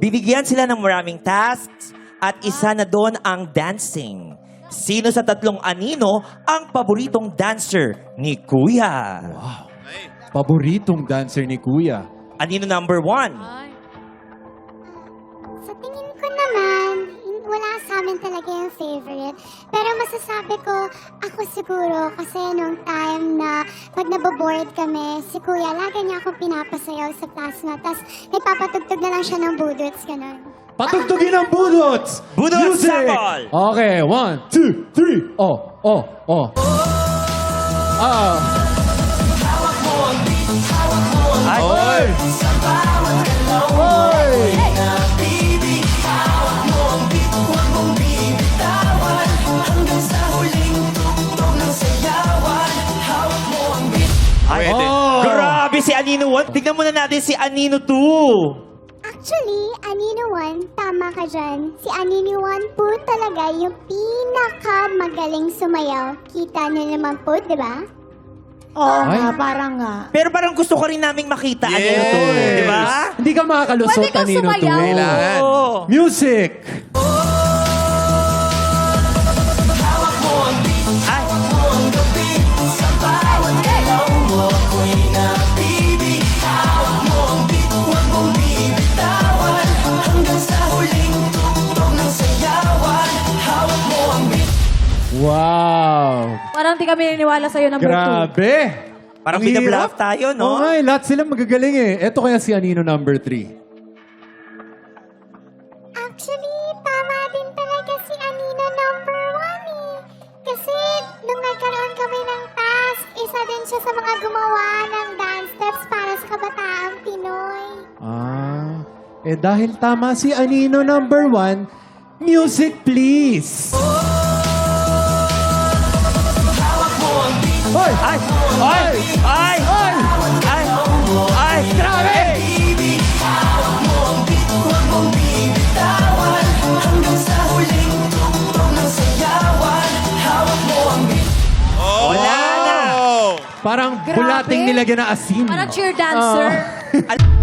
Binigyan sila ng maraming tasks at isa na doon ang dancing. Sino sa tatlong anino ang paboritong dancer ni Kuya? Paboritong dancer ni Kuya. Anino number 1? Sa tingin ko naman, wala sa amin talaga yung favorite. Pero masasabi ko, ako siguro, kasi nung time na pag naboboard kami, si Kuya, lagi niya akong pinapasayaw sa plasma. Tapos nagpapatugtog na lang siya ng budots, ganun. Patugtugin ang budots! Budots Music! sample! Okay, 1, 2, 3. Oh. Ah. Ay! Oy! Oy! Ay, Oh! grabe si Anino 1. Tignan muna natin si Anino 2. Actually, Anino 1, tama ka dyan. Si Anino 1 po talaga yung pinakamagaling sumayaw. Kita niyo naman po, di ba? Oo Ay. nga, parang nga. Pero parang gusto ko rin naming makita Anino 2. Yes. Di ba? Hindi ka makakalusot, Pwede kang Anino sumayaw. 2. Kailangan. Oo. Music! Ay! Wow! Parang di kami niniwala sa'yo number 2. Grabe! Parang Ang binabluff hirap. tayo, no? Oo nga, lahat sila magagaling eh. Ito kaya si Anino number 3. Actually, tama din talaga si Anino number 1 eh. Kasi nung nagkaroon kami ng task, isa din siya sa mga gumawa ng dance steps para sa kabataang Pinoy. Dahil tama si Anino number 1, music please! Hoy! Ay! Ay! Ay! Ay! Ay! Ay! Grabe! Wala na! Oh! Parang Grabe. bulating nilagyan na asin. Parang cheer dancer. Ah.